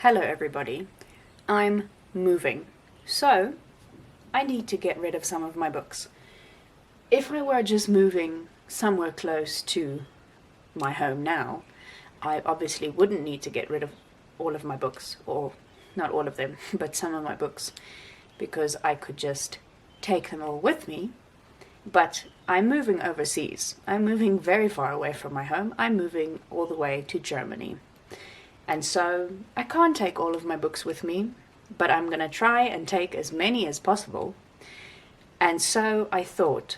Hello everybody, I'm moving, so I need to get rid of some of my books. If I were just moving somewhere close to my home now, I obviously wouldn't need to get rid of all of my books, or not all of them, but some of my books, because I could just take them all with me. But I'm moving overseas. I'm moving very far away from my home. I'm moving all the way to Germany. And so I can't take all of my books with me, but I'm going to try and take as many as possible. And so I thought,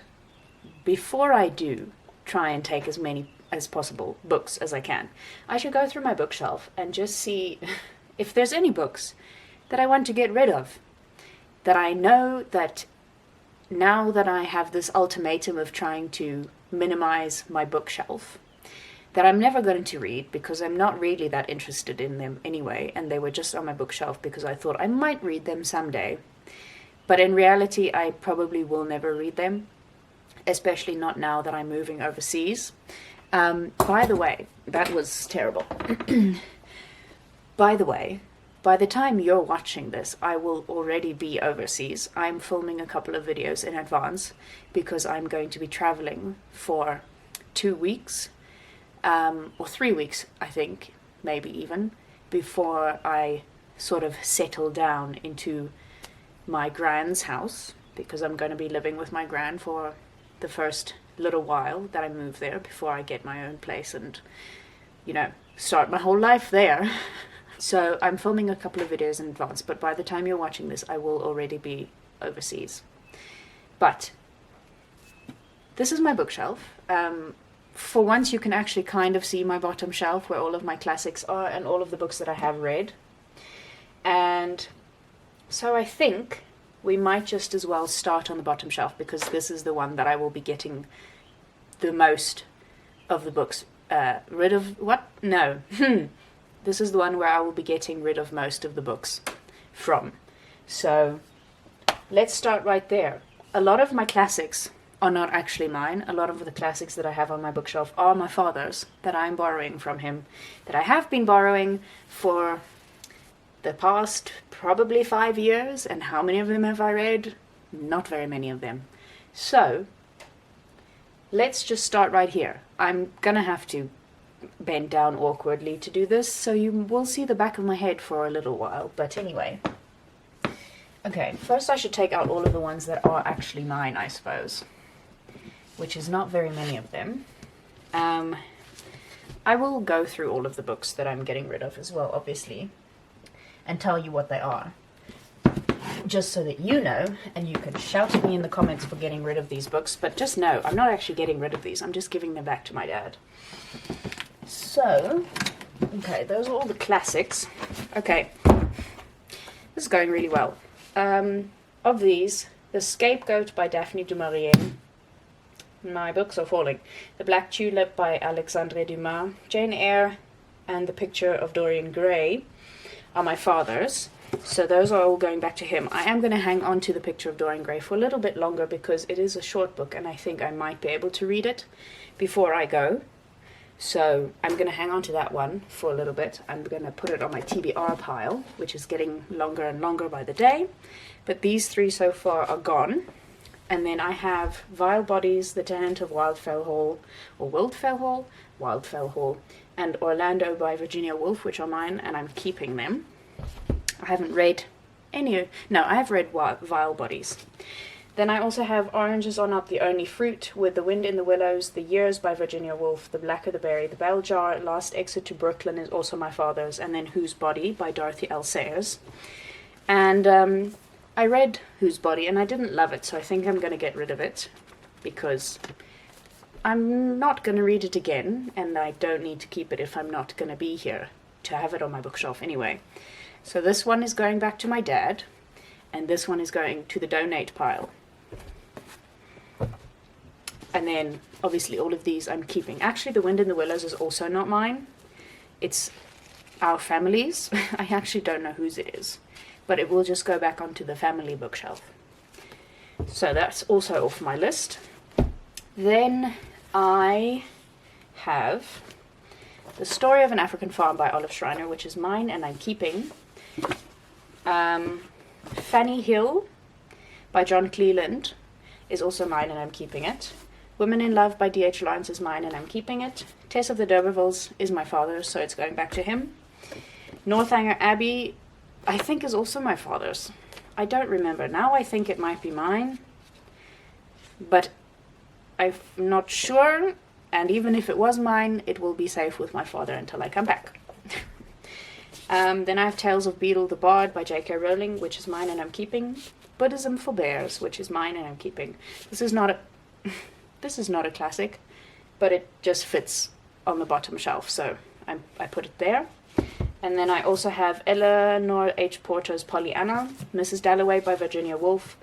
before I do try and take as many as possible books as I can, I should go through my bookshelf and just see if there's any books that I want to get rid of. That I know that now that I have this ultimatum of trying to minimize my bookshelf, that I'm never going to read because I'm not really that interested in them anyway, and they were just on my bookshelf because I thought I might read them someday. But in reality, I probably will never read them, especially not now that I'm moving overseas. By the way, that was terrible. By the way, by the time you're watching this, I will already be overseas. I'm filming a couple of videos in advance because I'm going to be traveling for 2 weeks. Or 3 weeks, I think, maybe even, before I sort of settle down into my grand's house, because I'm going to be living with my gran for the first little while that I move there before I get my own place and, start my whole life there. So I'm filming a couple of videos in advance, but by the time you're watching this, I will already be overseas. But this is my bookshelf. For once, you can actually kind of see my bottom shelf where all of my classics are and all of the books that I have read. And so I think we might just as well start on the bottom shelf, because this is the one that I will be getting the most of the books rid of. What? No. This is the one where I will be getting rid of most of the books from. So let's start right there. A lot of my classics are not actually mine. A lot of the classics that I have on my bookshelf are my father's, that I'm borrowing from him, that I have been borrowing for the past probably 5 years. And how many of them have I read? Not very many of them. So let's just start right here. I'm gonna have to bend down awkwardly to do this, so you will see the back of my head for a little while, but anyway. Okay, first I should take out all of the ones that are actually mine, I suppose, which is not very many of them. I will go through all of the books that I'm getting rid of as well, obviously, and tell you what they are, just so that you know, and you can shout at me in the comments for getting rid of these books, but just know, I'm not actually getting rid of these, I'm just giving them back to my dad. So, okay, those are all the classics. Okay, this is going really well. Of these, The Scapegoat by Daphne du Maurier. My books are falling. The Black Tulip by Alexandre Dumas, Jane Eyre, and The Picture of Dorian Gray are my father's. So those are all going back to him. I am going to hang on to The Picture of Dorian Gray for a little bit longer because it is a short book and I think I might be able to read it before I go. So I'm going to hang on to that one for a little bit. I'm going to put it on my TBR pile, which is getting longer and longer by the day. But these three so far are gone. And then I have Vile Bodies, The Tenant of Wildfell Hall, or Wildfell Hall, Wildfell Hall, and Orlando by Virginia Woolf, which are mine, and I'm keeping them. I haven't read any. No, I have read Vile Bodies. Then I also have Oranges Are Not the Only Fruit, With the Wind in the Willows, The Years by Virginia Woolf, The Blacker the Berry, The Bell Jar, Last Exit to Brooklyn is also my father's, and then Whose Body by Dorothy L. Sayers. And I read Whose Body and I didn't love it, so I think I'm going to get rid of it because I'm not going to read it again, and I don't need to keep it if I'm not going to be here to have it on my bookshelf anyway. So this one is going back to my dad, and this one is going to the donate pile. And then, obviously, all of these I'm keeping. Actually, The Wind in the Willows is also not mine. It's our family's. I actually don't know whose it is. But it will just go back onto the family bookshelf. So that's also off my list. Then I have The Story of an African Farm by Olive Schreiner, which is mine and I'm keeping. Fanny Hill by John Cleland is also mine and I'm keeping it. Women in Love by D.H. Lawrence is mine and I'm keeping it. Tess of the D'Urbervilles is my father's, so it's going back to him. Northanger Abbey, I think, is also my father's. I don't remember. Now I think it might be mine, but I'm not sure, and even if it was mine, it will be safe with my father until I come back. Then I have Tales of Beedle the Bard by J.K. Rowling, which is mine and I'm keeping. Buddhism for Bears, which is mine and I'm keeping. This is not a classic, but it just fits on the bottom shelf, so I put it there. And then I also have Eleanor H. Porter's Pollyanna, Mrs. Dalloway by Virginia Woolf,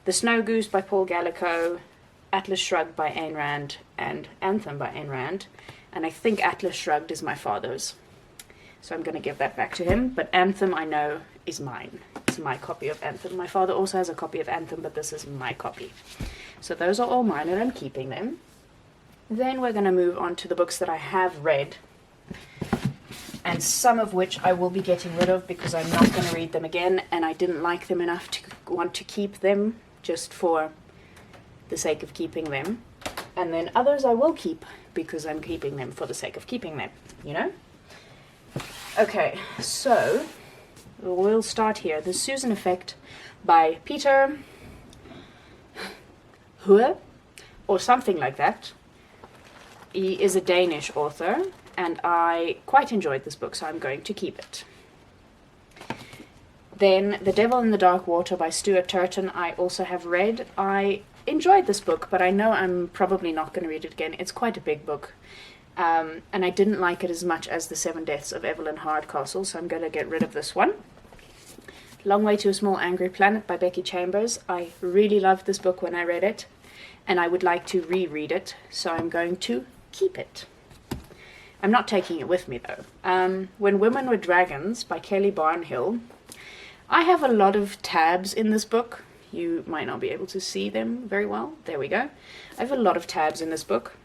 The Snow Goose by Paul Gallico, Atlas Shrugged by Ayn Rand, and Anthem by Ayn Rand. And I think Atlas Shrugged is my father's, so I'm going to give that back to him. But Anthem, I know, is mine. It's my copy of Anthem. My father also has a copy of Anthem, but this is my copy. So those are all mine and I'm keeping them. Then we're going to move on to the books that I have read, and some of which I will be getting rid of because I'm not going to read them again, and I didn't like them enough to want to keep them just for the sake of keeping them. And then others I will keep because I'm keeping them for the sake of keeping them, you know? Okay, so we'll start here. The Susan Effect by Peter Hue, or something like that. He is a Danish author, and I quite enjoyed this book, so I'm going to keep it. Then The Devil in the Dark Water by Stuart Turton I also have read. I enjoyed this book, but I know I'm probably not going to read it again. It's quite a big book, and I didn't like it as much as The Seven Deaths of Evelyn Hardcastle, so I'm going to get rid of this one. Long Way to a Small Angry Planet by Becky Chambers. I really loved this book when I read it, and I would like to reread it, so I'm going to keep it. I'm not taking it with me, though. When Women Were Dragons by Kelly Barnhill. I have a lot of tabs in this book. You might not be able to see them very well. There we go. I have a lot of tabs in this book,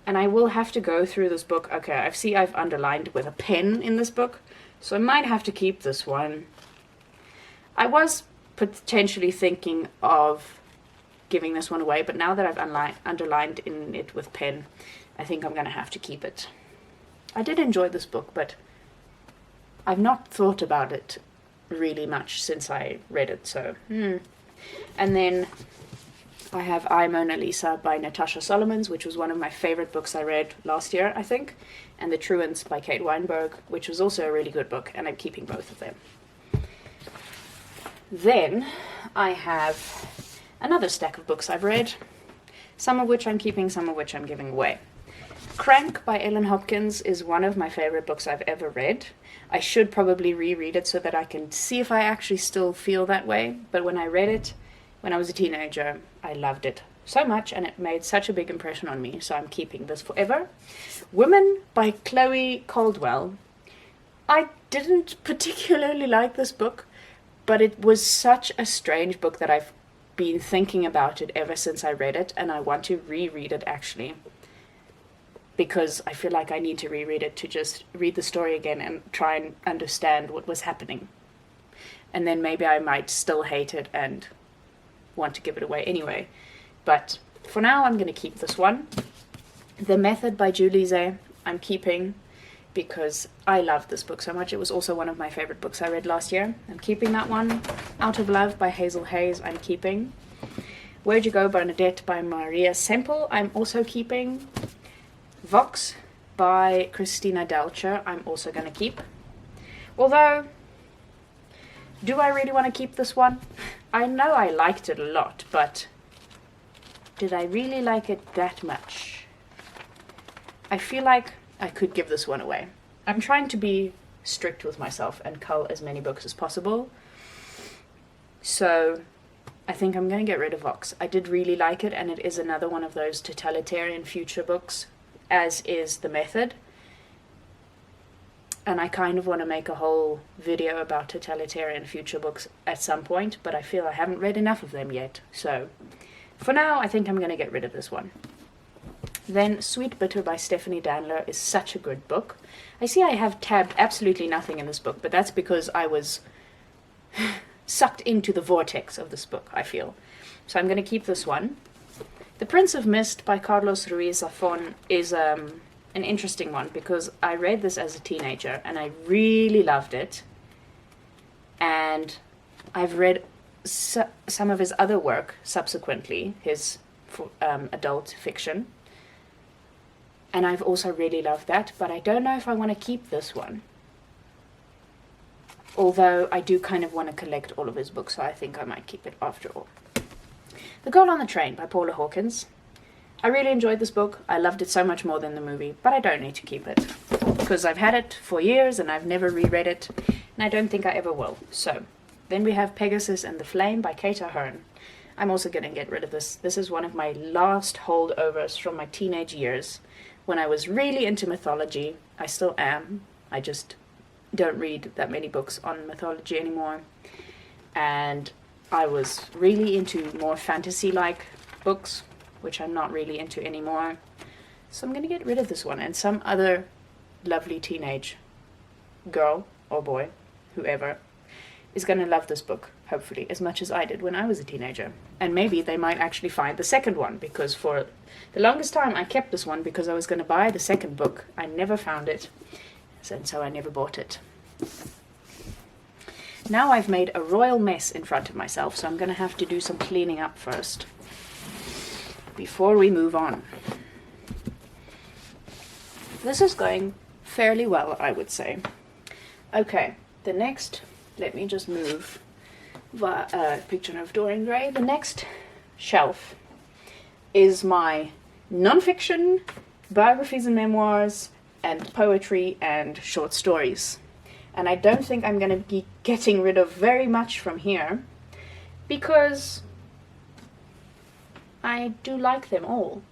and I will have to go through this book. Okay, I've underlined with a pen in this book, so I might have to keep this one. I was potentially thinking of giving this one away, but now that I've underlined in it with pen, I think I'm going to have to keep it. I did enjoy this book, but I've not thought about it really much since I read it, so... And then I have I, Mona Lisa by Natasha Solomons, which was one of my favorite books I read last year, I think, and The Truants by Kate Weinberg, which was also a really good book, and I'm keeping both of them. Then I have another stack of books I've read, some of which I'm keeping, some of which I'm giving away. Crank by Ellen Hopkins is one of my favorite books I've ever read. I should probably reread it so that I can see if I actually still feel that way, but when I read it when I was a teenager, I loved it so much and it made such a big impression on me, so I'm keeping this forever. Women by Chloe Caldwell. I didn't particularly like this book, but it was such a strange book that I've been thinking about it ever since I read it, and I want to reread it actually, because I feel like I need to reread it to just read the story again and try and understand what was happening. And then maybe I might still hate it and want to give it away anyway. But for now, I'm going to keep this one. The Method by Julie Zay, I'm keeping because I love this book so much. It was also one of my favorite books I read last year. I'm keeping that one. Out of Love by Hazel Hayes, I'm keeping. Where'd You Go, Bernadette by Maria Semple, I'm also keeping. Vox by Christina Delcher, I'm also going to keep. Although, do I really want to keep this one? I know I liked it a lot, but did I really like it that much? I feel like I could give this one away. I'm trying to be strict with myself and cull as many books as possible. So I think I'm going to get rid of Vox. I did really like it, and it is another one of those totalitarian future books, as is The Method. And I kind of want to make a whole video about totalitarian future books at some point, but I feel I haven't read enough of them yet. So for now, I think I'm going to get rid of this one. then Sweet Bitter by Stephanie Danler is such a good book. I see I have tabbed absolutely nothing in this book, but that's because I was sucked into the vortex of this book, I feel. So I'm going to keep this one. The Prince of Mist by Carlos Ruiz Zafón is an interesting one because I read this as a teenager and I really loved it. And I've read some of his other work subsequently, his adult fiction. And I've also really loved that, but I don't know if I want to keep this one. Although I do kind of want to collect all of his books, so I think I might keep it after all. The Girl on the Train by Paula Hawkins. I really enjoyed this book. I loved it so much more than the movie, but I don't need to keep it. Because I've had it for years and I've never reread it, and I don't think I ever will. So, then we have Pegasus and the Flame by Kate Ahern. I'm also going to get rid of this. This is one of my last holdovers from my teenage years, when I was really into mythology. I still am. I just don't read that many books on mythology anymore. And I was really into more fantasy-like books, which I'm not really into anymore. So I'm going to get rid of this one. And some other lovely teenage girl or boy, whoever, is going to love this book, hopefully, as much as I did when I was a teenager. And maybe they might actually find the second one, because for the longest time I kept this one because I was going to buy the second book. I never found it, and so I never bought it. Now I've made a royal mess in front of myself, so I'm going to have to do some cleaning up first, before we move on. This is going fairly well, I would say. Okay, the next, let me just move picture of Dorian Gray. The next shelf is my non-fiction, biographies and memoirs, and poetry and short stories. And I don't think I'm going to be getting rid of very much from here, because I do like them all.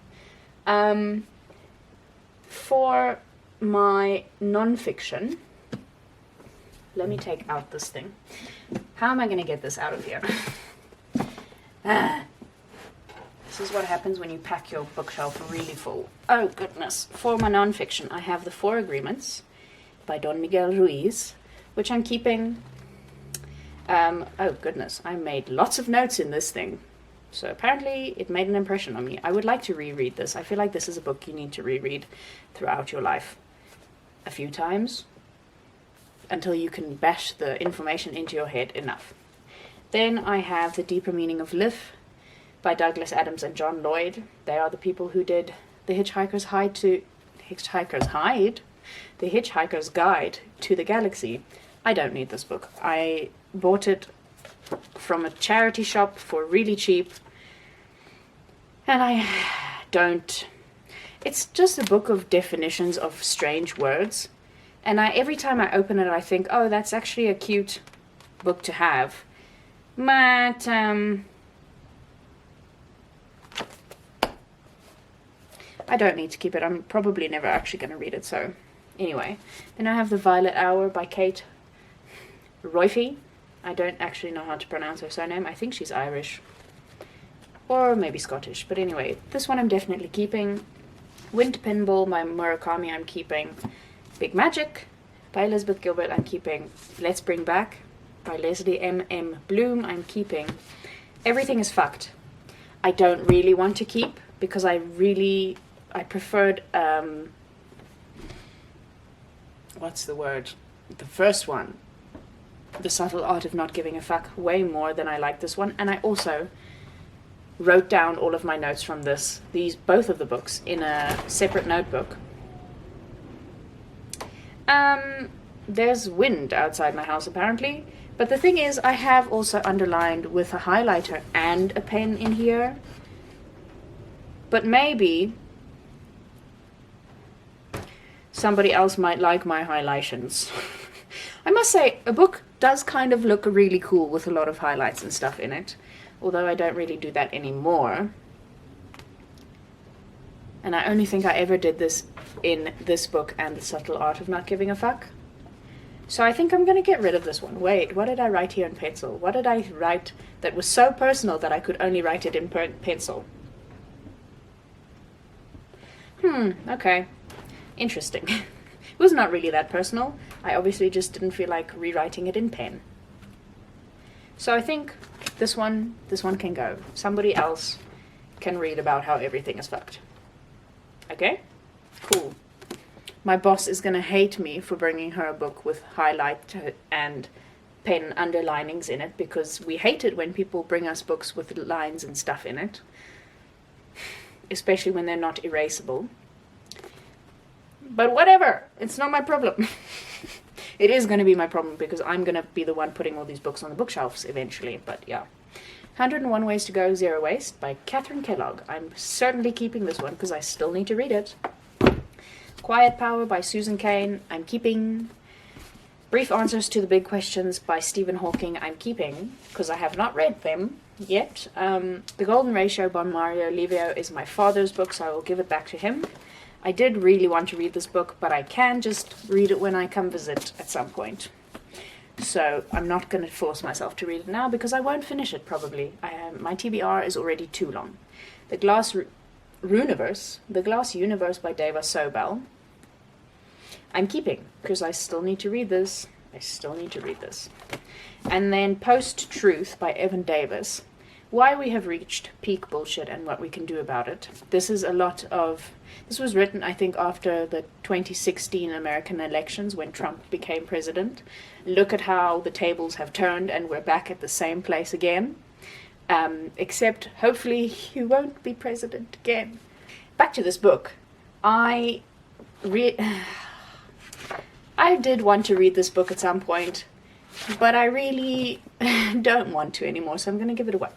For my non-fiction, let me take out this thing. How am I going to get this out of here? This is what happens when you pack your bookshelf really full. Oh, goodness. For my non-fiction, I have The Four Agreements by Don Miguel Ruiz, which I'm keeping. Oh, goodness. I made lots of notes in this thing. So apparently it made an impression on me. I would like to reread this. I feel like this is a book you need to reread throughout your life a few times, until you can bash the information into your head enough. Then I have The Deeper Meaning of Life by Douglas Adams and John Lloyd. They are the people who did The Hitchhiker's Guide to the Galaxy. I don't need this book. I bought it from a charity shop for really cheap, and I don't. It's just a book of definitions of strange words. And every time I open it, I think, oh, that's actually a cute book to have. But, I don't need to keep it. I'm probably never actually going to read it, so anyway. Then I have The Violet Hour by Kate Royfey. I don't actually know how to pronounce her surname. I think she's Irish. Or maybe Scottish. But anyway, this one I'm definitely keeping. Wind Pinball by Murakami I'm keeping. Big Magic by Elizabeth Gilbert I'm keeping. Let's Bring Back by Leslie M. Bloom I'm keeping. Everything is Fucked I don't really want to keep, because I preferred what's the word? The first one, The Subtle Art of Not Giving a Fuck, way more than I like this one. And I also wrote down all of my notes from both of the books in a separate notebook. There's wind outside my house apparently, but the thing is I have also underlined with a highlighter and a pen in here, but maybe somebody else might like my highlightions. I must say, a book does kind of look really cool with a lot of highlights and stuff in it, although I don't really do that anymore. And I only think I ever did this in this book and The Subtle Art of Not Giving a Fuck. So I think I'm going to get rid of this one. Wait, what did I write here in pencil? What did I write that was so personal that I could only write it in pencil? Okay. Interesting. It was not really that personal. I obviously just didn't feel like rewriting it in pen. So I think this one can go. Somebody else can read about how everything is fucked. Okay? Cool. My boss is gonna hate me for bringing her a book with highlight and pen underlinings in it, because we hate it when people bring us books with lines and stuff in it. Especially when they're not erasable. But whatever, it's not my problem. It is going to be my problem because I'm going to be the one putting all these books on the bookshelves eventually, but yeah. 101 Ways to Go, Zero Waste by Catherine Kellogg. I'm certainly keeping this one because I still need to read it. Quiet Power by Susan Cain, I'm keeping. Brief Answers to the Big Questions by Stephen Hawking, I'm keeping, because I have not read them yet. The Golden Ratio by Mario Livio is my father's book, so I will give it back to him. I did really want to read this book, but I can just read it when I come visit at some point. So I'm not going to force myself to read it now, because I won't finish it probably. My TBR is already too long. The Glass Universe by Deva Sobel, I'm keeping, because I still need to read this. And then Post-Truth by Evan Davis. Why we have reached peak bullshit and what we can do about it. This was written, I think, after the 2016 American elections when Trump became president. Look at how the tables have turned and we're back at the same place again. Except, hopefully, he won't be president again. Back to this book. I did want to read this book at some point, but I really don't want to anymore, so I'm going to give it away.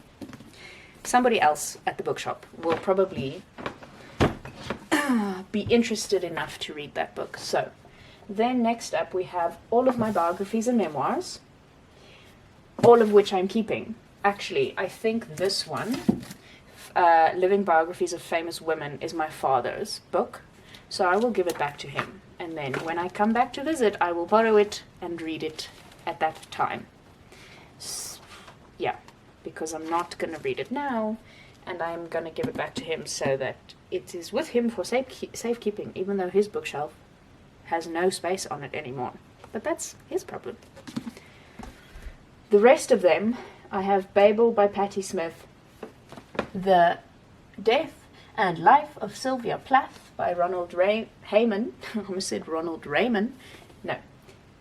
Somebody else at the bookshop will probably be interested enough to read that book. So, then next up we have all of my biographies and memoirs, all of which I'm keeping. Actually, I think this one, Living Biographies of Famous Women, is my father's book, so I will give it back to him. And then when I come back to visit, I will borrow it and read it at that time. Yeah, because I'm not going to read it now, and I'm going to give it back to him so that it is with him for safekeeping, even though his bookshelf has no space on it anymore. But that's his problem. The rest of them, I have Babel by Patti Smith, The Death and Life of Sylvia Plath by Ronald Heyman. I almost said Ronald Raymond. No.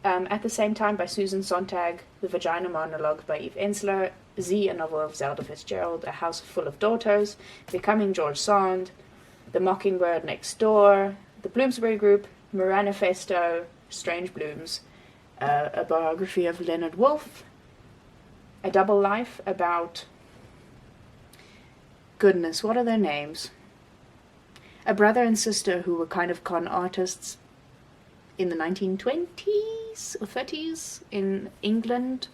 At the Same Time by Susan Sontag, The Vagina Monologue by Eve Ensler, Z, a novel of Zelda Fitzgerald, A House Full of Daughters, Becoming George Sand, The Mockingbird Next Door, The Bloomsbury Group, Moranifesto, Strange Blooms, a biography of Leonard Woolf, A Double Life about... Goodness, what are their names? A brother and sister who were kind of con artists in the 1920s or 30s in England.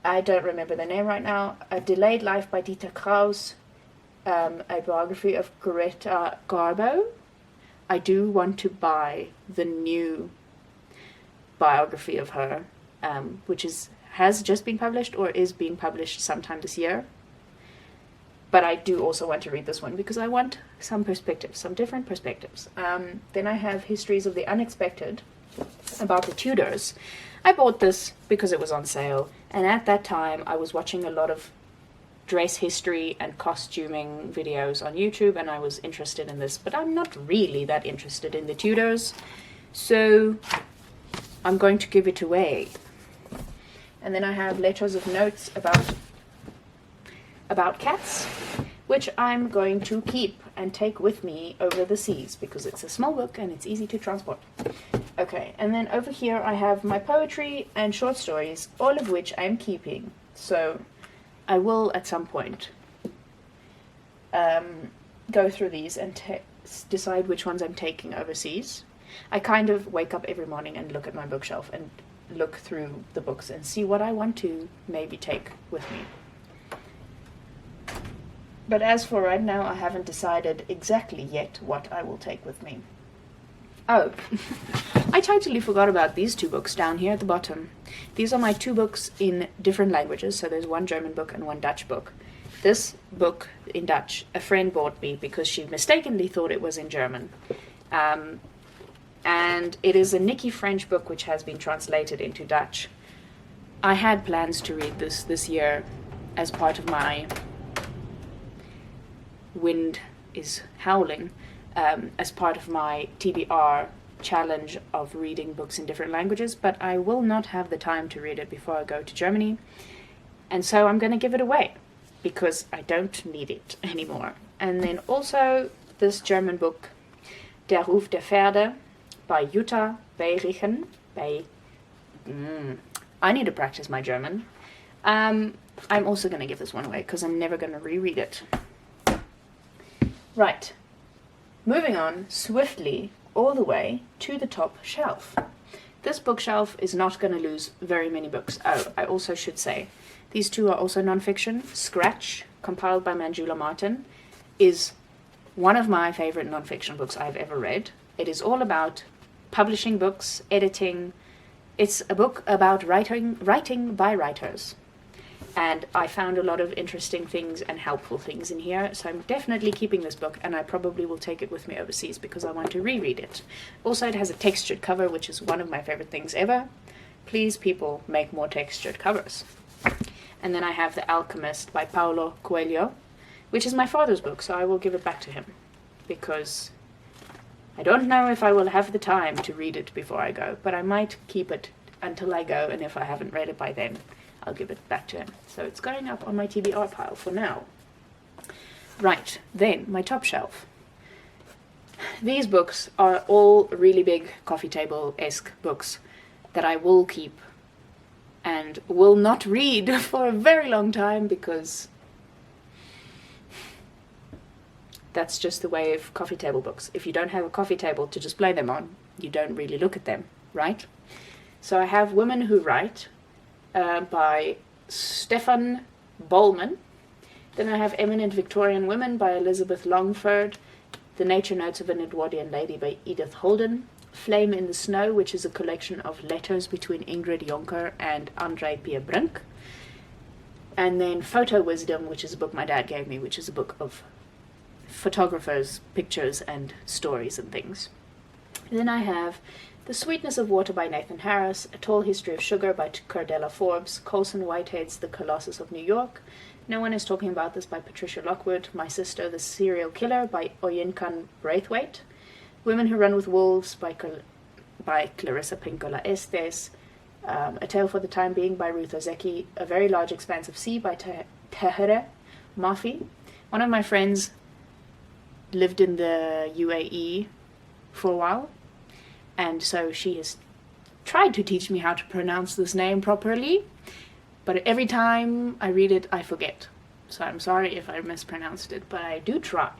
I don't remember the name right now. A Delayed Life by Dieter Kraus. A biography of Greta Garbo. I do want to buy the new biography of her, which has just been published or is being published sometime this year. But I do also want to read this one because I want some perspectives, some different perspectives. Then I have Histories of the Unexpected about the Tudors. I bought this because it was on sale, and at that time I was watching a lot of dress history and costuming videos on YouTube, and I was interested in this, but I'm not really that interested in the Tudors, so I'm going to give it away. And then I have Letters of Notes about cats, which I'm going to keep and take with me over the seas because it's a small book and it's easy to transport. Okay, and then over here I have my poetry and short stories, all of which I'm keeping. So I will at some point go through these and decide which ones I'm taking overseas. I kind of wake up every morning and look at my bookshelf and look through the books and see what I want to maybe take with me. But as for right now, I haven't decided exactly yet what I will take with me. Oh, I totally forgot about these two books down here at the bottom. These are my two books in different languages, so there's one German book and one Dutch book. This book in Dutch, a friend bought me because she mistakenly thought it was in German. And it is a Nikki French book which has been translated into Dutch. I had plans to read this year as part of my Wind is Howling, as part of my TBR challenge of reading books in different languages, but I will not have the time to read it before I go to Germany, and so I'm going to give it away because I don't need it anymore. And then also this German book, Der Ruf der Pferde by Jutta Beirichen. I need to practice my German. I'm also going to give this one away because I'm never going to reread it. Right, moving on swiftly all the way to the top shelf. This bookshelf is not going to lose very many books. Oh, I also should say, these two are also non-fiction. Scratch, compiled by Manjula Martin, is one of my favorite non-fiction books I've ever read. It is all about publishing books, editing. It's a book about writing by writers. And I found a lot of interesting things and helpful things in here, so I'm definitely keeping this book, and I probably will take it with me overseas because I want to reread it. Also, it has a textured cover, which is one of my favorite things ever. Please, people, make more textured covers. And then I have The Alchemist by Paulo Coelho, which is my father's book, so I will give it back to him because I don't know if I will have the time to read it before I go, but I might keep it until I go, and if I haven't read it by then, I'll give it back to him. So it's going up on my TBR pile for now. Right, then, my top shelf. These books are all really big coffee table-esque books that I will keep and will not read for a very long time because that's just the way of coffee table books. If you don't have a coffee table to display them on, you don't really look at them, right? So I have Women Who Write, by Stefan Bollman. Then I have Eminent Victorian Women by Elizabeth Longford, The Nature Notes of an Edwardian Lady by Edith Holden, Flame in the Snow, which is a collection of letters between Ingrid Jonker and André Pierre Brink, and then Photo Wisdom, which is a book my dad gave me, which is a book of photographers' pictures and stories and things. And then I have The Sweetness of Water by Nathan Harris, A Tall History of Sugar by Cordella Forbes, Colson Whitehead's The Colossus of New York, No One Is Talking About This by Patricia Lockwood, My Sister, The Serial Killer by Oyinkan Braithwaite, Women Who Run with Wolves by Clarissa Pinkola Estes, A Tale for the Time Being by Ruth Ozeki, A Very Large Expanse of Sea by Tehere Mafi. One of my friends lived in the UAE for a while, and so she has tried to teach me how to pronounce this name properly, but every time I read it, I forget. So I'm sorry if I mispronounced it, but I do try.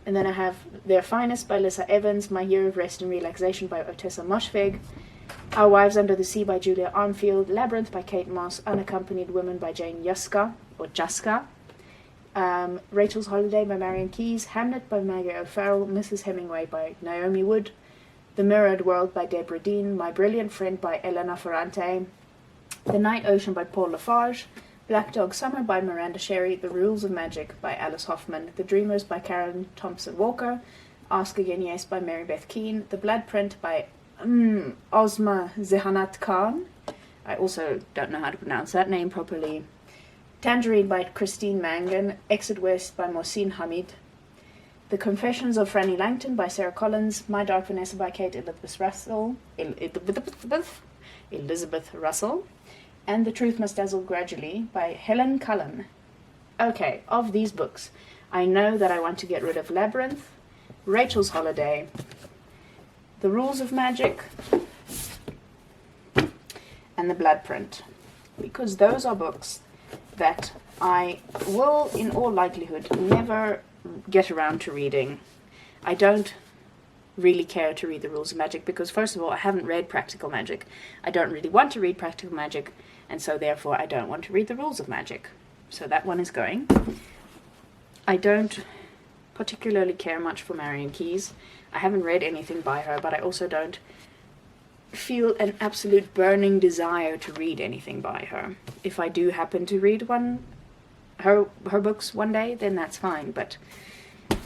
And then I have Their Finest by Lissa Evans, My Year of Rest and Relaxation by Otessa Moshfegh, Our Wives Under the Sea by Julia Armfield, Labyrinth by Kate Moss, Unaccompanied Women by Jane Jaska, Rachel's Holiday by Marion Keyes, Hamlet by Maggie O'Farrell, Mrs. Hemingway by Naomi Wood, The Mirrored World by Deborah Dean, My Brilliant Friend by Elena Ferrante, The Night Ocean by Paul Lafarge, Black Dog Summer by Miranda Sherry, The Rules of Magic by Alice Hoffman, The Dreamers by Karen Thompson Walker, Ask Again Yes by Mary Beth Keane, The Blood Print by Ozma Zehanat Khan, I also don't know how to pronounce that name properly, Tangerine by Christine Mangan, Exit West by Mohsin Hamid, The Confessions of Franny Langton by Sarah Collins, My Dark Vanessa by Kate Elizabeth Russell, and The Truth Must Dazzle Gradually by Helen Cullen. Okay, of these books, I know that I want to get rid of Labyrinth, Rachel's Holiday, The Rules of Magic, and The Blood Print, because those are books that I will, in all likelihood, never get around to reading. I don't really care to read The Rules of Magic because, first of all, I haven't read Practical Magic. I don't really want to read Practical Magic, and so therefore I don't want to read The Rules of Magic. So that one is going. I don't particularly care much for Marion Keyes. I haven't read anything by her, but I also don't feel an absolute burning desire to read anything by her. If I do happen to read one, her books one day, then that's fine, but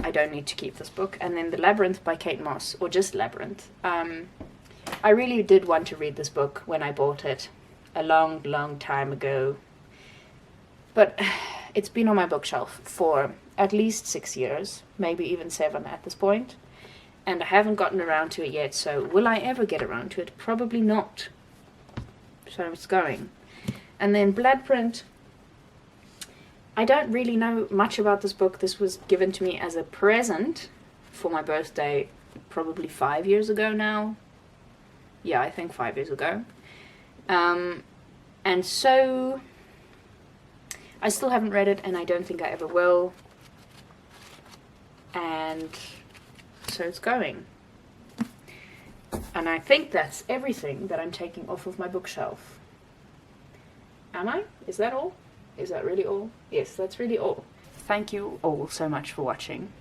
I don't need to keep this book. And then The Labyrinth by Kate Moss, or just Labyrinth. I really did want to read this book when I bought it a long, long time ago, but it's been on my bookshelf for at least 6 years, maybe even 7 at this point, and I haven't gotten around to it yet. So will I ever get around to it? Probably not. So it's going. And then Bloodprint, I don't really know much about this book. This was given to me as a present for my birthday probably 5 years ago now. Yeah, I think 5 years ago. And so I still haven't read it, and I don't think I ever will. And so it's going. And I think that's everything that I'm taking off of my bookshelf. Am I? Is that all? Is that really all? Yes, that's really all. Thank you all so much for watching.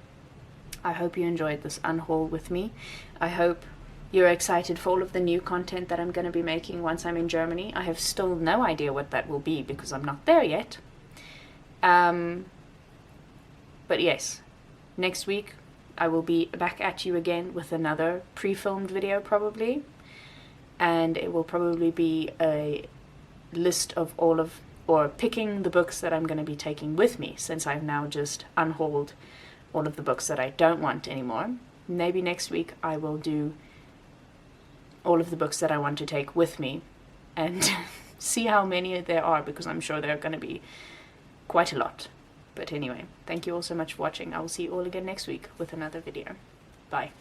I hope you enjoyed this unhaul with me. I hope you're excited for all of the new content that I'm going to be making once I'm in Germany. I have still no idea what that will be because I'm not there yet. But yes, next week I will be back at you again with another pre-filmed video probably. And it will probably be a list of or picking the books that I'm going to be taking with me, since I've now just unhauled all of the books that I don't want anymore. Maybe next week I will do all of the books that I want to take with me and see how many there are, because I'm sure there are going to be quite a lot. But anyway, thank you all so much for watching. I will see you all again next week with another video. Bye.